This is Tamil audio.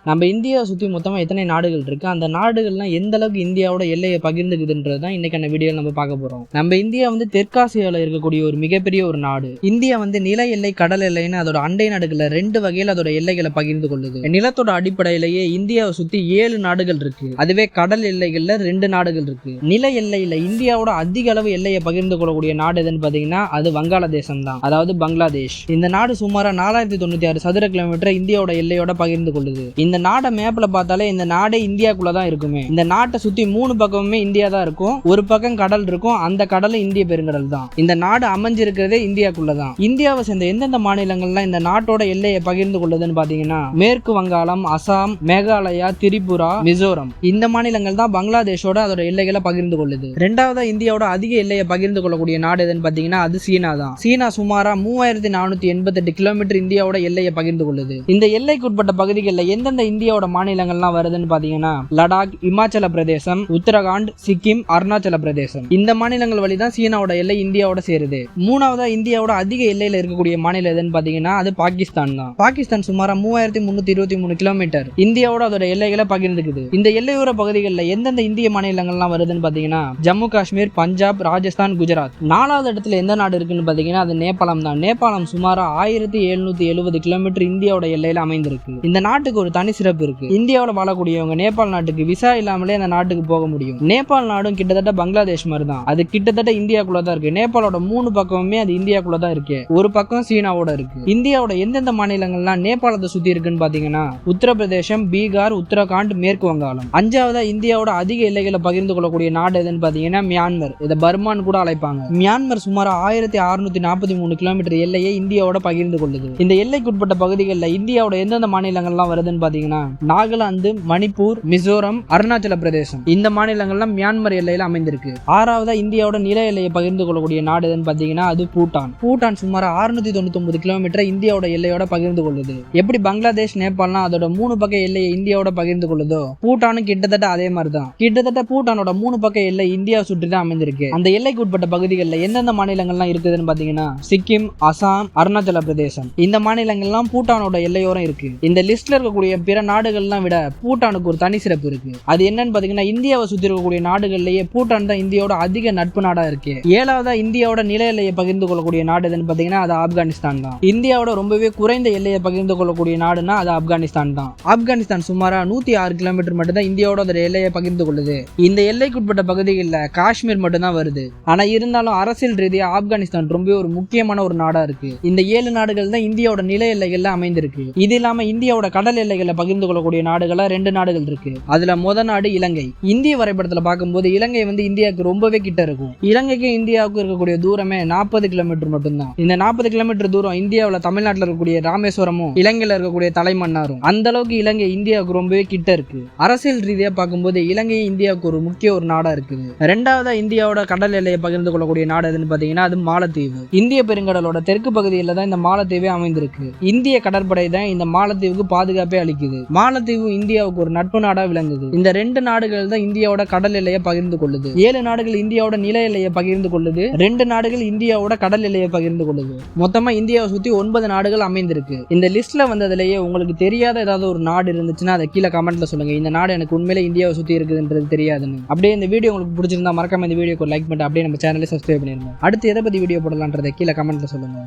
நம்ம இந்தியாவை சுற்றி மொத்தமாக எத்தனை நாடுகள் இருக்குது, அந்த நாடுகள்லாம் எந்த அளவுக்கு இந்தியாவோட எல்லையை பகிர்ந்துக்குதுன்றது தான் இன்றைக்கான வீடியோவில் நம்ம பார்க்க போகிறோம். நம்ம இந்தியா வந்து தெற்காசியாவில் இருக்கக்கூடிய ஒரு மிகப்பெரிய ஒரு நாடு. இந்தியா வந்து நில எல்லை, கடல் எல்லைன்னு அதோட அண்டை நாடுகளில் 2 வகையில் அதோட எல்லைகளை பகிர்ந்து கொள்ளுது. நிலத்தோட அடிப்படையிலேயே இந்தியாவை சுற்றி 7 நாடுகள் இருக்கு. அதுவே கடல் எல்லைகளில் 2 நாடுகள் இருக்கு. நில எல்லையில் இந்தியாவோட அதிக அளவு எல்லையை பகிர்ந்து கொள்ளக்கூடிய நாடு எதுன்னு பார்த்தீங்கன்னா அது வங்காளதேசம் தான், அதாவது பங்களாதேஷ். இந்த நாடு சுமார் 4096 சதுர கிலோமீட்டர் இந்தியாவோட எல்லையோட பகிர்ந்து கொள்ளுது. இந்த நாடை மேப்ல பார்த்தாலே இந்த நாடே இந்தியாக்குள்ள தான் இருக்குமே. இந்த நாட்டை சுத்தி 3 பக்கமுமே இந்தியா தான் இருக்கும். ஒரு பக்கம் கடல் இருக்கும், அந்த கடலும் இந்திய பெருங்கடல் தான். இந்த நாடு அமைஞ்சிருக்கிறதே இந்தியாக்குள்ள தான். இந்தியாவை சேர்ந்த எந்தெந்த மாநிலங்கள்லாம் இந்த நாட்டோட எல்லையை பகிர்ந்து கொள்ளுதுன்னு பாத்தீங்கன்னா மேற்கு வங்காளம், அசாம், மேகாலயா, திரிபுரா, மிசோரம். இந்த மாநிலங்கள் தான் பங்களாதேஷோட அதோட எல்லைகளை பகிர்ந்து கொள்ளுது. 2வது இந்தியாவோட அதிக எல்லையை பகிர்ந்து கொள்ளக்கூடிய நாடு எதுன்னு பாத்தீங்கன்னா அது சீனா தான். சீனா சுமாரா 3488 கிலோமீட்டர் இந்தியாவோட எல்லையை பகிர்ந்து கொள்ளுது. இந்த எல்லைக்குட்பட்ட பகுதிகளில் எந்தெந்த இந்தியாவோட மாநிலங்கள்லாம் வருதுன்னு பாத்தீங்கன்னா லடாக், இமாச்சல பிரதேசம், உத்தரகாண்ட், சிக்கிம், அருணாச்சல பிரதேசம். இந்த மாநிலங்கள் வழிதான் சீனாவோட எல்லை இந்தியாவோட சேருது. 3வது இந்தியாவோட அதிக எல்லையில இருக்கக்கூடிய மாநிலம் எதுன்னு பாத்தீங்கன்னா அது பாகிஸ்தான் தான். பாகிஸ்தான் சுமாரா 3323 கிலோமீட்டர் இந்தியாவோட அதோட எல்லைகளை பகிர்ந்துக்குது. இந்த எல்லையோர பகுதிகளில் எந்தெந்த இந்திய மாநிலங்கள்லாம் வருதுன்னு பாத்தீங்கன்னா ஜம்மு காஷ்மீர், பஞ்சாப், ராஜஸ்தான், குஜராத். 4வது இடத்துல எந்த நாடு இருக்குன்னு பாத்தீங்கன்னா அது நேபாளம் தான். நேபாளம் சுமாரா 1770 கிலோமீட்டர் இந்தியாவோட எல்லையில அமைந்திருக்கு. இந்த நாட்டுக்கு ஒரு தனி சிறப்பு இருக்கு. இந்தியாவில் வாழக்கூடியவங்க நேபாள் நாட்டுக்கு விசா இல்லாமலே அந்த நாட்டுக்கு போக முடியும். நேபாள் நாடும் கிட்டத்தட்ட பங்களாதேஷ் மாதிரி தான். அது கிட்டத்தட்ட இந்தியாக்குள்ள தான் இருக்கு. நேபாளோட 3 பக்கமுமே அது இந்தியாக்குள்ள தான் இருக்கு. ஒரு பக்கம் சீனாவோட இருக்கு. இந்தியாவோட எந்தெந்த மாநிலங்கள்லாம் நேபாளத்தை சுத்தி இருக்குன்னு பாத்தீங்கன்னா உத்தரப்பிரதேசம், பீகார், உத்தரகாண்ட், மேற்கு வங்காளம். 5வது இந்தியாவோட அதிக எல்லைகளை பகிர்ந்து கொள்ளக்கூடிய நாடு எதுன்னு பாத்தீங்கன்னா மியான்மர். இதை பர்மான்னு கூட அழைப்பாங்க. மியான்மர் சுமார் 1643 கிலோமீட்டர் எல்லையை இந்தியாவோட பகிர்ந்து கொள்ளுது. இந்த எல்லைக்குட்பட்ட பகுதிகளில் இந்தியாவோட எந்தெந்த மாநிலங்கள்லாம் வருதுன்னு பாத்தீங்கன்னா நாகாலாந்து, மணிப்பூர், மிசோரம், அருணாச்சல பிரதேசம். இந்த மாநிலங்கள்லாம் மியான்மர் எல்லையில அமைந்திருக்கு. 6வது இந்தியாவோட நில எல்லையை பகிர்ந்து கொள்ளக்கூடிய நாடு எதுன்னு பாத்தீங்கன்னா அது பூட்டான். பூட்டான் சுமார் 699 கிலோமீட்டர் இந்தியாவோட எல்லையோட பகிர்ந்து கொள்ளுது. எப்படி பங்களாதேஷ், நேபாளம் அதோட 3 பக்க எல்லையை இந்தியாவோட பகிர்ந்து கொள்ளுதோ பூட்டானும் கிட்டத்தட்ட அதே மாதிரி தான். கிட்டத்தட்ட பூட்டானோட 3 பக்க எல்லை இந்தியாவை சுற்றி தான் அமைந்திருக்கு. அந்த எல்லைக்கு உட்பட்ட பகுதிகளில் எந்தெந்த மாநிலங்கள்லாம் இருக்குதுன்னு பாத்தீங்கன்னா சிக்கிம், அசாம், அருணாச்சல பிரதேசம். இந்த மாநிலங்கள்லாம் பூட்டானோட எல்லையோரம் இருக்கு. இந்த லிஸ்ட்ல இருக்கக்கூடிய பிற நாடுகள்லாம் விட பூட்டானுக்கு ஒரு தனி சிறப்பு இருக்கு. அது என்னன்னு பாத்தீங்கன்னா இந்தியாவை சுத்தி இருக்கக்கூடிய நாடுகள்லயே பூட்டான் தான் இந்தியாவோட அதிக நட்பு நாடா இருக்கு. 7வது இந்தியாவோட நில எல்லையை பகிர்ந்து கொள்ளக்கூடிய நாடு எதுன்னு பாத்தீங்கன்னா அது ஆப்கானிஸ்தான் தான். இந்தியாவோட ரொம்பவே குறைந்த எல்லையை பகிர்ந்து கொள்ளக்கூடிய நாடுனா அது ஆப்கானிஸ்தான் தான். ஆப்கானிஸ்தான் சுமாரா 106 கிலோமீட்டர் மட்டும் தான் இந்தியாவோட அதோட எல்லையை பகிர்ந்து கொள்ளுது. இந்த எல்லைக்குட்பட்ட பகுதிகளில் காஷ்மீர் மட்டும் தான் வருது. ஆனா இருந்தாலும் அரசியல் ரீதியா ஆப்கானிஸ்தான் ரொம்ப ஒரு முக்கியமான ஒரு நாடா இருக்கு. இந்த 7 நாடுகள் தான் இந்தியாவோட நில எல்லைகள்ல அமைந்திருக்கு. இது இல்லாம இந்தியாவோட கடல் எல்லைகளை பகிர்ந்து கொள்ளக்கூடிய நாடுகளா 2 நாடுகள் இருக்கு. அதுல முதல் நாடு இலங்கை. இந்திய வரைபடத்துல பார்க்கும்போது இலங்கை வந்து இந்தியாவுக்கு ரொம்பவே கிட்ட இருக்கும். இலங்கைக்கும் இந்தியாவுக்கும் இருக்கக்கூடிய தூரமே 40 கிலோமீட்டர் மட்டும்தான். இந்த 40 கிலோமீட்டர் தூரம் இந்தியாவில் தமிழ்நாட்டில் இருக்கக்கூடிய ராமேஸ்வரமும் இலங்கையில இருக்கக்கூடிய தலைமன்னாரும். அந்த அளவுக்கு இலங்கை இந்தியாவுக்கு ரொம்பவே கிட்ட இருக்கு. அரசியல் ரீதியா பார்க்கும்போது இலங்கை இந்தியாவுக்கு ஒரு முக்கிய ஒரு நாடா இருக்குது. 2வது இந்தியாவோட கடல் எல்லையை பகிர்ந்து கொள்ளக்கூடிய நாடு எதுன்னு பாத்தீங்கன்னா அது மாலத்தீவு. இந்திய பெருங்கடலோட தெற்கு பகுதியில் தான் இந்த மாலத்தீவே அமைந்திருக்கு. இந்திய கடற்படை தான் இந்த மாலத்தீவுக்கு பாதுகாப்பே அளிக்குது. மாலத்தீவு இந்தியாவுக்கு ஒரு நட்பு நாடா விளங்குது. இந்த 2 நாடுகள் தான் இந்தியாவோட கடல் எல்லையை பகிர்ந்து கொள்ளுது. 7 நாடுகள் இந்தியாவோட நில எல்லையை பகிர்ந்து கொள்ளுது. 2 நாடுகள் இந்தியாவோட கடல் எல்லையை பகிர்ந்து கொள்ளுது. மொத்தமா இந்தியாவை சுத்தி 9 நாடுகள் அமைந்திருக்கு. இந்த லிஸ்ட்ல வந்ததுலயே உங்களுக்கு தெரியாத ஏதாவது ஒரு நாடு இருந்துச்சுன்னா அதை கீழே கமெண்ட்ல சொல்லுங்க. இந்த நாடு எனக்கு உண்மையிலே இந்தியாவை சுத்தி இருக்குதுன்றது தெரியாதுன்னு. அப்படியே இந்த வீடியோ உங்களுக்கு பிடிச்சிருந்தா மறக்காம இந்த வீடியோக்கு லைக் பண்ணிட்டு அப்படியே நம்ம சேனலை சப்ஸ்கிரைப் பண்ணிருங்க. அடுத்து எதை பத்தி வீடியோ போடலான்றதை கீழே கமெண்ட்ல சொல்லுங்க.